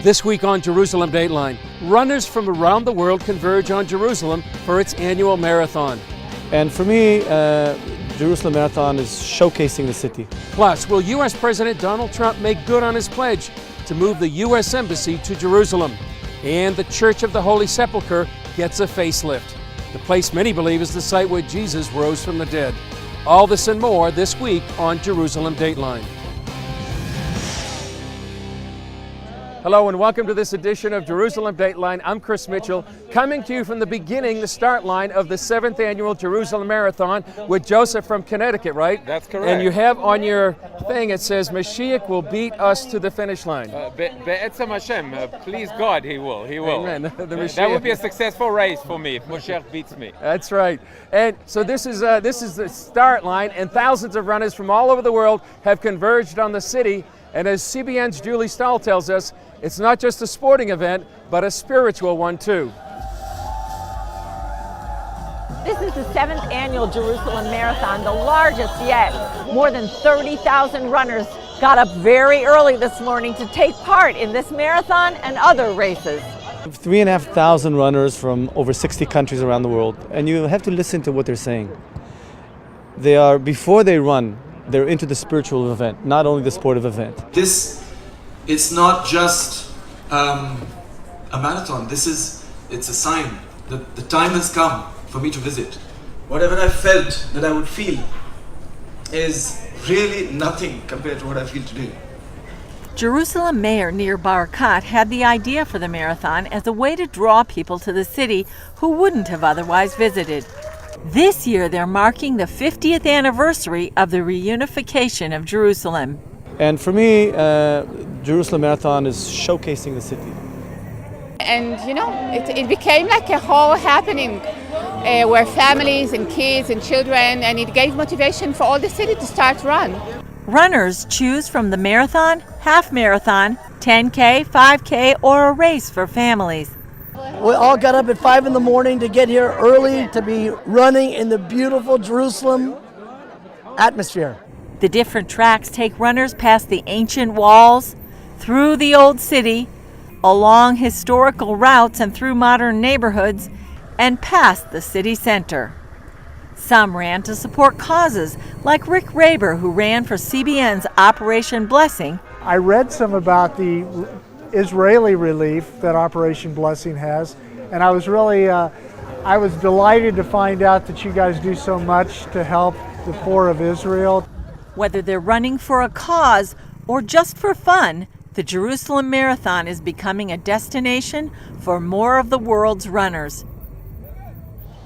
This week on Jerusalem Dateline, runners from around the world converge on Jerusalem for its annual marathon. And for me, Jerusalem Marathon is showcasing the city. Plus, will U.S. President Donald Trump make good on his pledge to move the U.S. Embassy to Jerusalem? And the Church of the Holy Sepulchre gets a facelift. The place many believe is the site where Jesus rose from the dead. All this and more this week on Jerusalem Dateline. Hello and welcome to this edition of Jerusalem Dateline. I'm Chris Mitchell, coming to you from the beginning, the start line of the 7th annual Jerusalem Marathon with Joseph from Connecticut, right? That's correct. And you have on your thing, it says, Mashiach will beat us to the finish line. Be'etzem Hashem, please God, he will. Amen. That would be a successful race for me if Mashiach beats me. That's right. And so this is the start line, and thousands of runners from all over the world have converged on the city. And as CBN's Julie Stahl tells us, it's not just a sporting event, but a spiritual one too. This is the 7th annual Jerusalem Marathon, the largest yet. More than 30,000 runners got up very early this morning to take part in this marathon and other races. 3,500 runners from over 60 countries around the world, and you have to listen to what they're saying. They are, before they run, they're into the spiritual event, not only the sportive event. This is not just a marathon. It's a sign that the time has come for me to visit. Whatever I felt that I would feel is really nothing compared to what I feel today. Jerusalem Mayor Nir Barakat had the idea for the marathon as a way to draw people to the city who wouldn't have otherwise visited. This year, they're marking the 50th anniversary of the reunification of Jerusalem. And for me, Jerusalem Marathon is showcasing the city. And it became like a whole happening where families and kids and children, and it gave motivation for all the city to start run. Runners choose from the marathon, half marathon, 10K, 5K, or a race for families. We all got up at 5 in the morning to get here early to be running in the beautiful Jerusalem atmosphere. The different tracks take runners past the ancient walls, through the old city, along historical routes and through modern neighborhoods, and past the city center. Some ran to support causes, like Rick Raber, who ran for CBN's Operation Blessing. I read some about the Israeli relief that Operation Blessing has, and I was really I was delighted to find out that you guys do so much to help the poor of Israel. Whether they're running for a cause or just for fun, the Jerusalem Marathon is becoming a destination for more of the world's runners.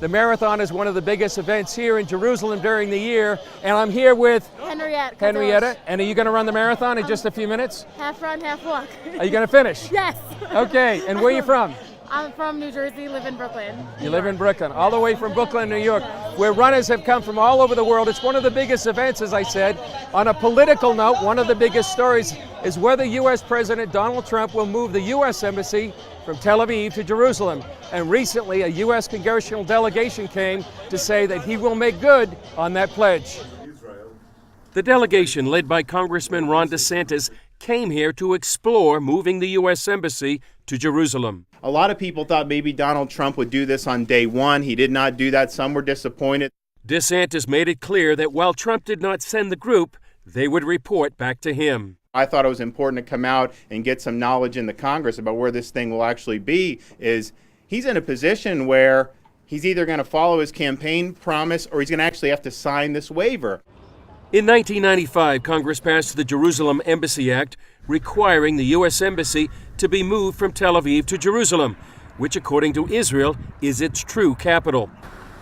The marathon is one of the biggest events here in Jerusalem during the year, and I'm here with Henrietta. And are you going to run the marathon in just a few minutes? Half run, half walk. Are you going to finish? Yes. Okay, and where are you from? I'm from New Jersey, live in Brooklyn. You live in Brooklyn, all the way from Brooklyn, New York, where runners have come from all over the world. It's one of the biggest events, as I said. On a political note, one of the biggest stories is whether U.S. President Donald Trump will move the U.S. Embassy from Tel Aviv to Jerusalem. And recently, a U.S. congressional delegation came to say that he will make good on that pledge. The delegation, led by Congressman Ron DeSantis, came here to explore moving the U.S. Embassy to Jerusalem. A lot of people thought maybe Donald Trump would do this on day one. He did not do that. Some were disappointed. DeSantis made it clear that while Trump did not send the group, they would report back to him. I thought it was important to come out and get some knowledge in the Congress about where this thing will actually be. Is he's in a position where he's either going to follow his campaign promise or he's going to actually have to sign this waiver. In 1995, Congress passed the Jerusalem Embassy Act, requiring the U.S. Embassy to be moved from Tel Aviv to Jerusalem, which, according to Israel, is its true capital.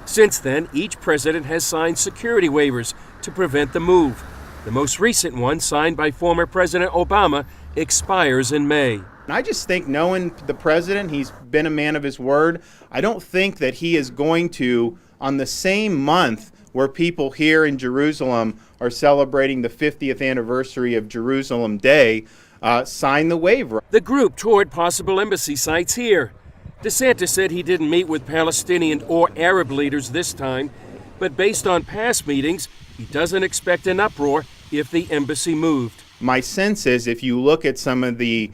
Since then, each president has signed security waivers to prevent the move. The most recent one, signed by former President Obama, expires in May. I just think, knowing the president, he's been a man of his word. I don't think that he is going to, on the same month where people here in Jerusalem are celebrating the 50th anniversary of Jerusalem Day, sign the waiver. The group toured possible embassy sites here. DeSantis said he didn't meet with Palestinian or Arab leaders this time, but based on past meetings, he doesn't expect an uproar if the embassy moved. My sense is, if you look at some of the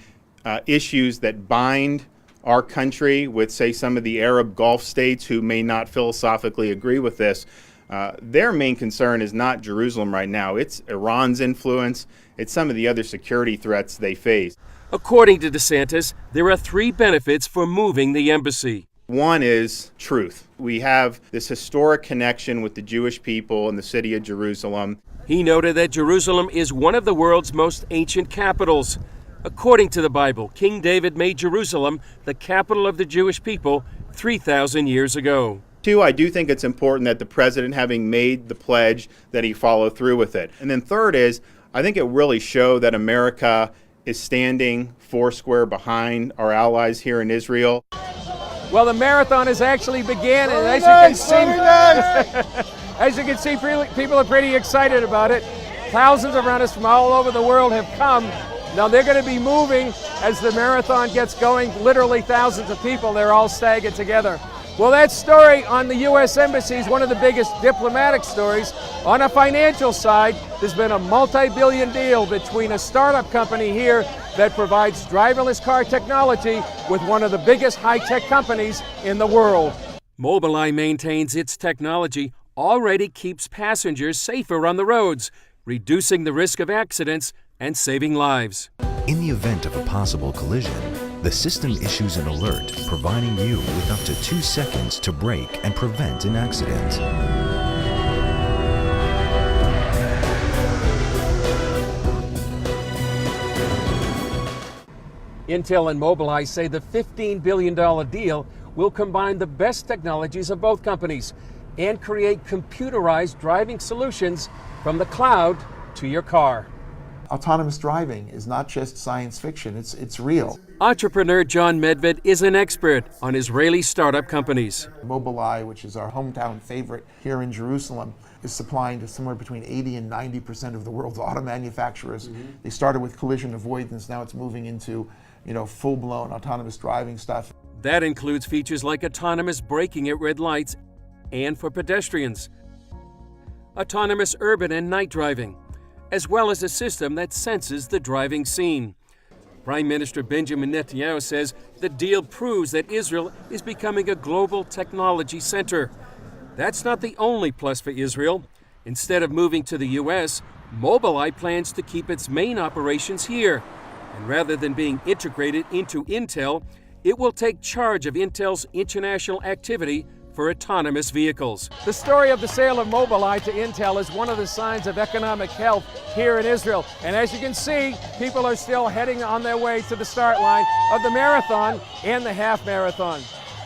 issues that bind our country with, say, some of the Arab Gulf states who may not philosophically agree with this. Their main concern is not Jerusalem right now. It's Iran's influence. It's some of the other security threats they face. According to DeSantis, there are 3 benefits for moving the embassy. One is truth. We have this historic connection with the Jewish people in the city of Jerusalem. He noted that Jerusalem is one of the world's most ancient capitals. According to the Bible, King David made Jerusalem the capital of the Jewish people 3,000 years ago. 2, I do think it's important that the president, having made the pledge, that he follow through with it. And then 3rd is, I think it really showed that America is standing foursquare behind our allies here in Israel. Well, the marathon has actually began, and as you can see, people are pretty excited about it. Thousands of runners from all over the world have come. Now they're going to be moving as the marathon gets going. Literally thousands of people, they're all staggered together. Well, that story on the U.S. Embassy is one of the biggest diplomatic stories. On a financial side, there's been a multi-billion deal between a startup company here that provides driverless car technology with one of the biggest high-tech companies in the world. Mobileye maintains its technology already keeps passengers safer on the roads, reducing the risk of accidents and saving lives. In the event of a possible collision, the system issues an alert, providing you with up to 2 seconds to brake and prevent an accident. Intel and Mobileye say the $15 billion deal will combine the best technologies of both companies and create computerized driving solutions from the cloud to your car. Autonomous driving is not just science fiction, it's real. Entrepreneur John Medved is an expert on Israeli startup companies. Mobileye, which is our hometown favorite here in Jerusalem, is supplying to somewhere between 80 and 90% of the world's auto manufacturers. They started with collision avoidance, now it's moving into, full-blown autonomous driving stuff. That includes features like autonomous braking at red lights and for pedestrians, autonomous urban and night driving, as well as a system that senses the driving scene. Prime Minister Benjamin Netanyahu says the deal proves that Israel is becoming a global technology center. That's not the only plus for Israel. Instead of moving to the U.S., Mobileye plans to keep its main operations here. And rather than being integrated into Intel, it will take charge of Intel's international activity for autonomous vehicles. The story of the sale of Mobileye to Intel is one of the signs of economic health here in Israel. And as you can see, people are still heading on their way to the start line of the marathon and the half marathon.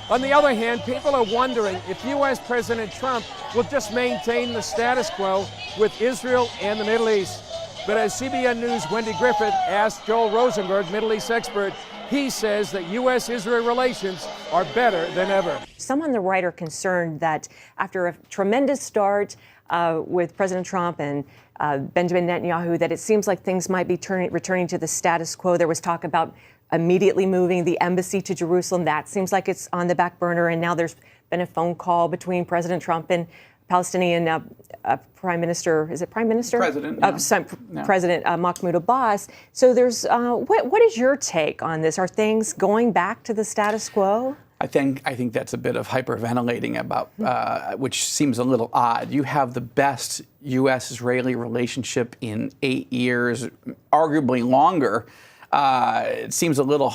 On the other hand, people are wondering if U.S. President Trump will just maintain the status quo with Israel and the Middle East. But as CBN News' Wendy Griffith asked Joel Rosenberg, Middle East expert, he says that U.S.-Israel relations are better than ever. Some on the right are concerned that after a tremendous start with President Trump and Benjamin Netanyahu, that it seems like things might be returning to the status quo. There was talk about immediately moving the embassy to Jerusalem. That seems like it's on the back burner. And now there's been a phone call between President Trump and Palestinian Prime Minister, is it Prime Minister? President. President Mahmoud Abbas. So there's, what is your take on this? Are things going back to the status quo? I think that's a bit of hyperventilating about, which seems a little odd. You have the best U.S.-Israeli relationship in 8 years, arguably longer. It seems a little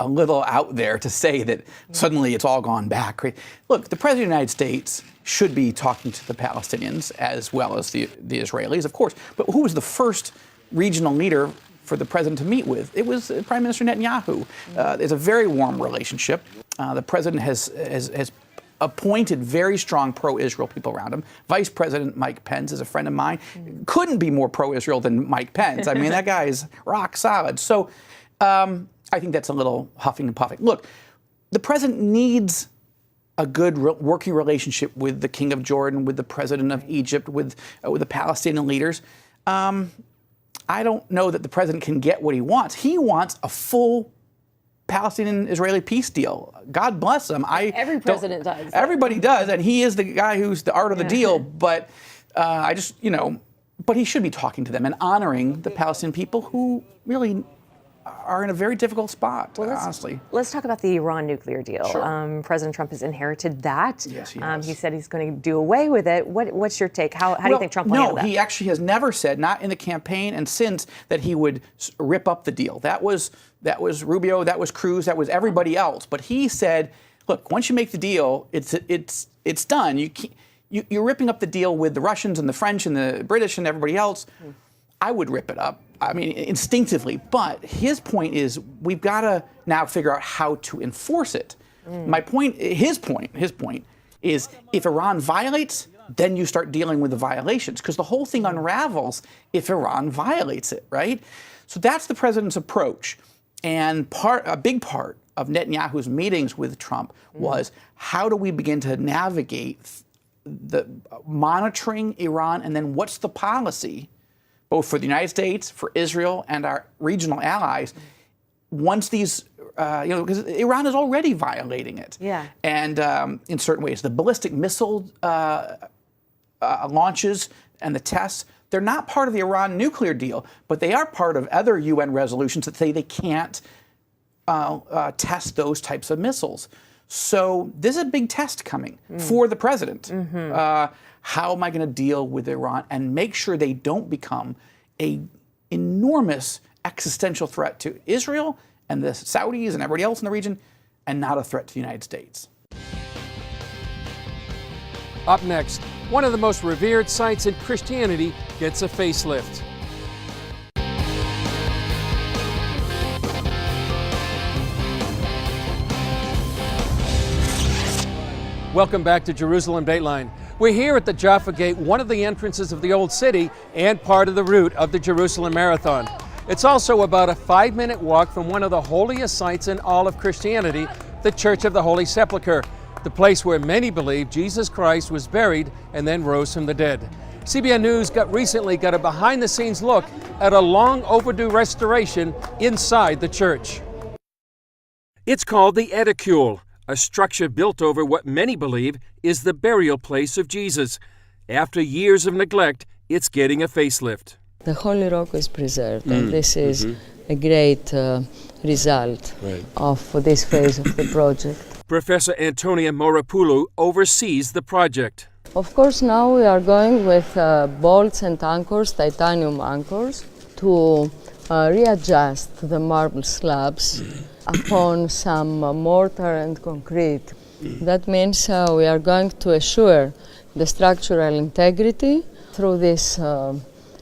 out there to say that suddenly it's all gone back. Look, the President of the United States should be talking to the Palestinians as well as the Israelis, of course. But who was the first regional leader for the president to meet with? It was Prime Minister Netanyahu. There's a very warm relationship. The president has appointed very strong pro-Israel people around him. Vice President Mike Pence is a friend of mine. Couldn't be more pro-Israel than Mike Pence. I mean, that guy is rock solid. So I think that's a little huffing and puffing. Look, the president needs a good working relationship with the King of Jordan, with the President of Egypt, with the Palestinian leaders. I don't know that the president can get what he wants. He wants a full Palestinian-Israeli peace deal. God bless him. Every president does. Everybody does, and he is the guy who's the art of the deal. But but he should be talking to them and honoring the Palestinian people who really are in a very difficult spot, honestly. Let's talk about the Iran nuclear deal. Sure. President Trump has inherited that. Yes, he has. He said he's going to do away with it. What's your take? How do you think Trump will handle that? No, he actually has never said, not in the campaign and since, that he would rip up the deal. That was Rubio, that was Cruz, that was everybody else. But he said, look, once you make the deal, it's done. You're ripping up the deal with the Russians and the French and the British and everybody else. I would rip it up. I mean, instinctively. But his point is, we've got to now figure out how to enforce it. His point is, if Iran violates, then you start dealing with the violations, because the whole thing unravels if Iran violates it, right? So that's the president's approach. And a big part of Netanyahu's meetings with Trump was, how do we begin to navigate the monitoring Iran, and then what's the policy, both for the United States, for Israel, and our regional allies, once these, because Iran is already violating it. Yeah. And in certain ways, the ballistic missile launches and the tests, they're not part of the Iran nuclear deal, but they are part of other UN resolutions that say they can't test those types of missiles. So this is a big test coming for the president. How am I going to deal with Iran and make sure they don't become an enormous existential threat to Israel and the Saudis and everybody else in the region, and not a threat to the United States? Up next, one of the most revered sites in Christianity gets a facelift. Welcome back to Jerusalem Dateline. We're here at the Jaffa Gate, one of the entrances of the Old City and part of the route of the Jerusalem Marathon. It's also about a 5-minute walk from one of the holiest sites in all of Christianity, the Church of the Holy Sepulchre, the place where many believe Jesus Christ was buried and then rose from the dead. CBN News recently got a behind-the-scenes look at a long overdue restoration inside the church. It's called the Edicule, a structure built over what many believe is the burial place of Jesus. After years of neglect, it's getting a facelift. The Holy Rock is preserved, and this is a great result of this phase of the project. Professor Antonia Morapoulou oversees the project. Of course, now we are going with bolts and anchors, titanium anchors, to readjust the marble slabs upon some mortar and concrete. That means we are going to assure the structural integrity through this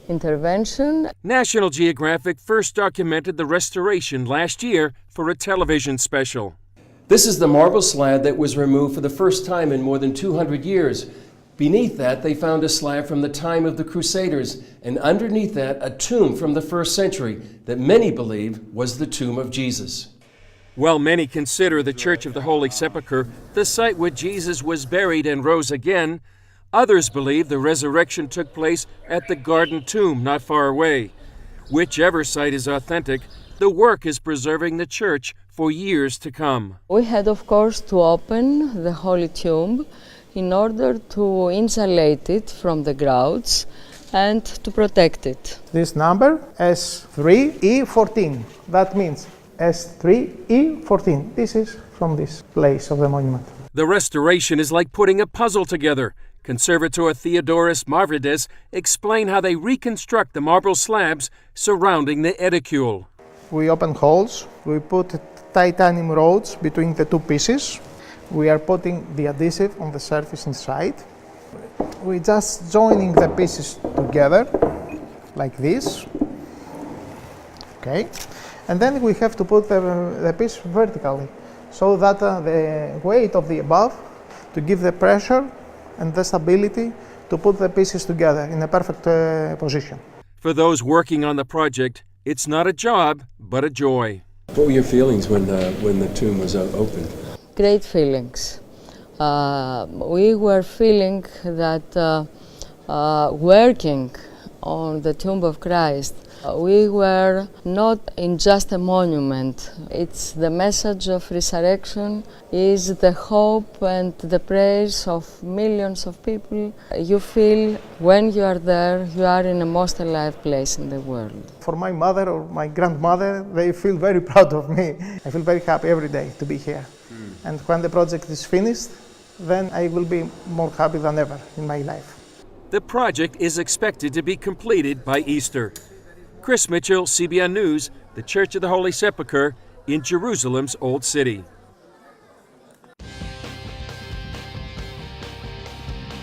intervention. National Geographic first documented the restoration last year for a television special. This is the marble slab that was removed for the first time in more than 200 years. Beneath that, they found a slab from the time of the Crusaders, and underneath that, a tomb from the 1st century that many believe was the tomb of Jesus. While many consider the Church of the Holy Sepulchre the site where Jesus was buried and rose again, others believe the resurrection took place at the Garden Tomb not far away. Whichever site is authentic, the work is preserving the church for years to come. We had, of course, to open the Holy Tomb in order to insulate it from the grouts and to protect it. This number, S3E14, that means S3E14. This is from this place of the monument. The restoration is like putting a puzzle together. Conservator Theodoros Mavrides explained how they reconstruct the marble slabs surrounding the edicule. We open holes, we put titanium rods between the two pieces. We are putting the adhesive on the surface inside. We're just joining the pieces together, like this. Okay. And then we have to put the piece vertically, so that the weight of the above, to give the pressure and the stability to put the pieces together in a perfect position. For those working on the project, it's not a job, but a joy. What were your feelings when the tomb was opened? Great feelings. We were feeling that working on the tomb of Christ We were not in just a monument. It's the message of resurrection, is the hope and the prayers of millions of people. You feel when you are there, you are in the most alive place in the world. For my mother or my grandmother, they feel very proud of me. I feel very happy every day to be here. And when the project is finished, then I will be more happy than ever in my life. The project is expected to be completed by Easter. Chris Mitchell, CBN News, the Church of the Holy Sepulchre in Jerusalem's Old City.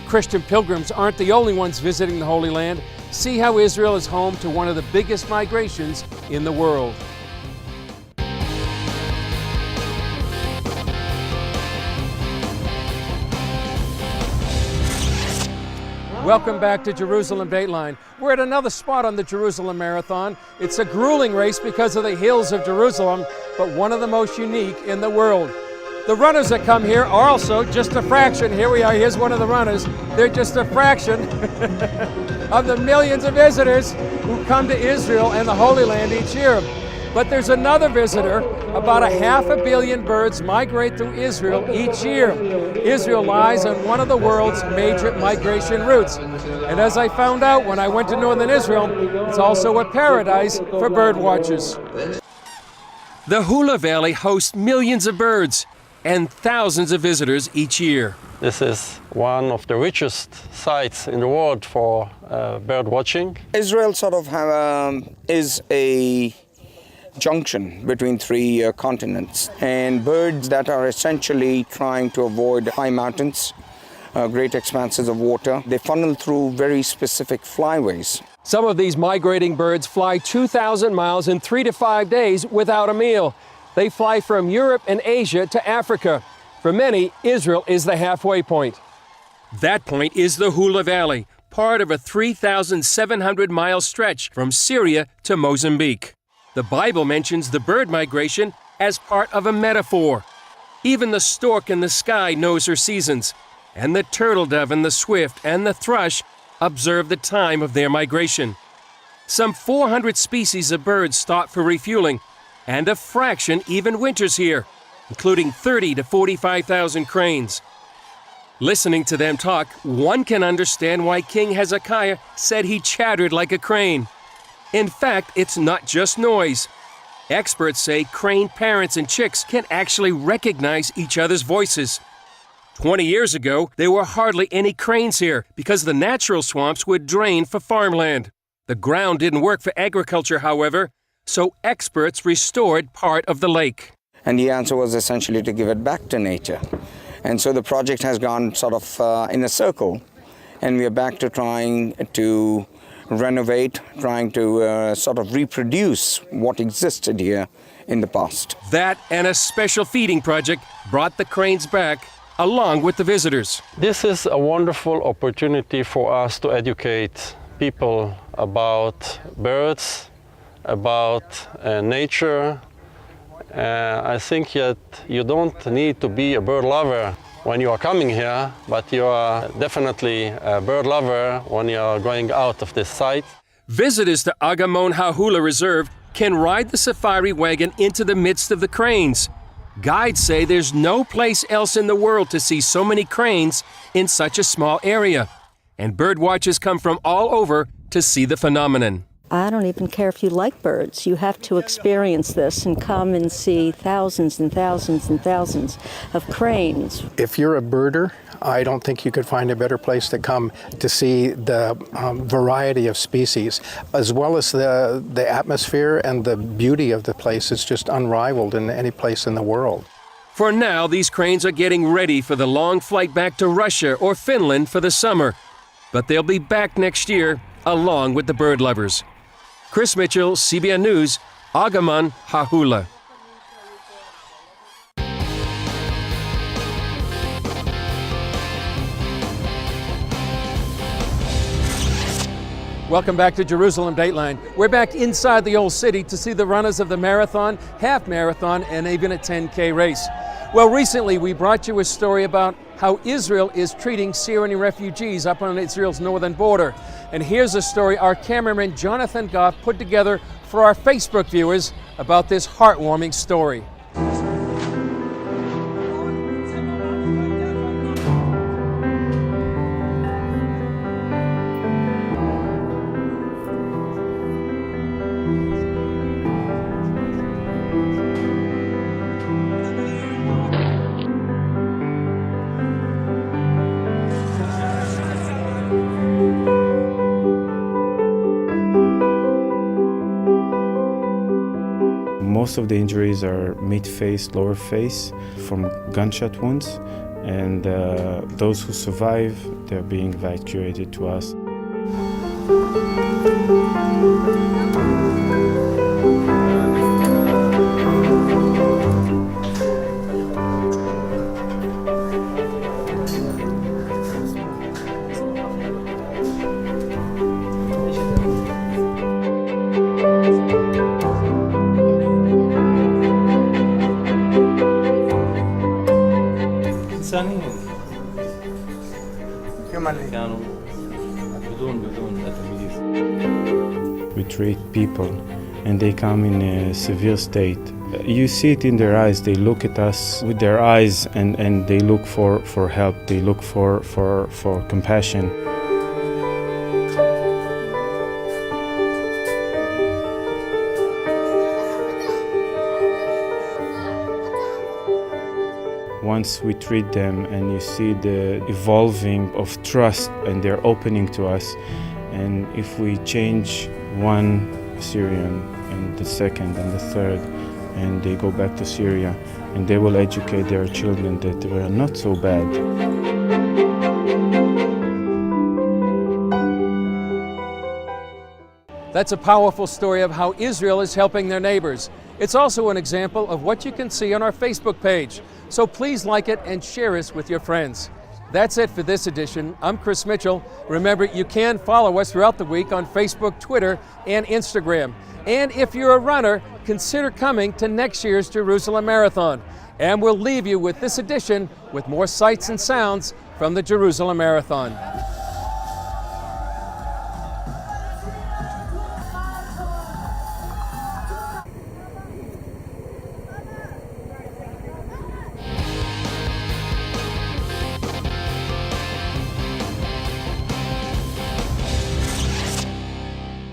Christian pilgrims aren't the only ones visiting the Holy Land. See how Israel is home to one of the biggest migrations in the world. Welcome back to Jerusalem Dateline. We're at another spot on the Jerusalem Marathon. It's a grueling race because of the hills of Jerusalem, but one of the most unique in the world. The runners that come here are also just a fraction. Here we are, here's one of the runners. They're just a fraction of the millions of visitors who come to Israel and the Holy Land each year. But there's another visitor. About 500 million birds migrate through Israel each year. Israel lies on one of the world's major migration routes. And as I found out when I went to northern Israel, it's also a paradise for bird watchers. The Hula Valley hosts millions of birds and thousands of visitors each year. This is one of the richest sites in the world for bird watching. Israel sort of is a junction between three continents, and birds that are essentially trying to avoid high mountains, great expanses of water, they funnel through very specific flyways. Some of these migrating birds fly 2,000 miles in 3 to 5 days without a meal. They fly from Europe and Asia to Africa. For many, Israel is the halfway point. That point is the Hula Valley, part of a 3,700-mile stretch from Syria to Mozambique. The Bible mentions the bird migration as part of a metaphor. Even the stork in the sky knows her seasons, and the turtle dove and the swift and the thrush observe the time of their migration. Some 400 species of birds stop for refueling, and a fraction even winters here, including 30 to 45,000 cranes. Listening to them talk, one can understand why King Hezekiah said he chattered like a crane. In fact, it's not just noise. Experts say crane parents and chicks can actually recognize each other's voices. 20 years ago, there were hardly any cranes here because the natural swamps were drained for farmland. The ground didn't work for agriculture, however, so experts restored part of the lake. And the answer was essentially to give it back to nature. And so the project has gone sort of in a circle, and we are back to trying to renovate, trying to sort of reproduce what existed here in the past. That and a special feeding project brought the cranes back along with the visitors. This is a wonderful opportunity for us to educate people about birds, about nature. I think that you don't need to be a bird lover when you are coming here, but you are definitely a bird lover when you are going out of this site. Visitors to Agamon Hahula Reserve can ride the safari wagon into the midst of the cranes. Guides say there's no place else in the world to see so many cranes in such a small area. And bird watchers come from all over to see the phenomenon. I don't even care if you like birds. You have to experience this and come and see thousands and thousands and thousands of cranes. If you're a birder, I don't think you could find a better place to come to see the variety of species, as well as the atmosphere and the beauty of the place is just unrivaled in any place in the world. For now, these cranes are getting ready for the long flight back to Russia or Finland for the summer. But they'll be back next year, along with the bird lovers. Chris Mitchell, CBN News, Agamon Hahula. Welcome back to Jerusalem Dateline. We're back inside the old city to see the runners of the marathon, half marathon, and even a 10K race. Well, recently we brought you a story about how Israel is treating Syrian refugees up on Israel's northern border. And here's a story our cameraman Jonathan Goff put together for our Facebook viewers about this heartwarming story. Most of the injuries are mid-face, lower face from gunshot wounds, and those who survive, they're being evacuated to us. We treat people and they come in a severe state. You see it in their eyes. They look at us with their eyes and they look for help. They look for compassion. Once we treat them and you see the evolving of trust and they're opening to us, and if we change one Syrian and the second and the third, and they go back to Syria and they will educate their children that they are not so bad. That's a powerful story of how Israel is helping their neighbors. It's also an example of what you can see on our Facebook page. So please like it and share us with your friends. That's it for this edition. I'm Chris Mitchell. Remember, you can follow us throughout the week on Facebook, Twitter, and Instagram. And if you're a runner, consider coming to next year's Jerusalem Marathon. And we'll leave you with this edition with more sights and sounds from the Jerusalem Marathon.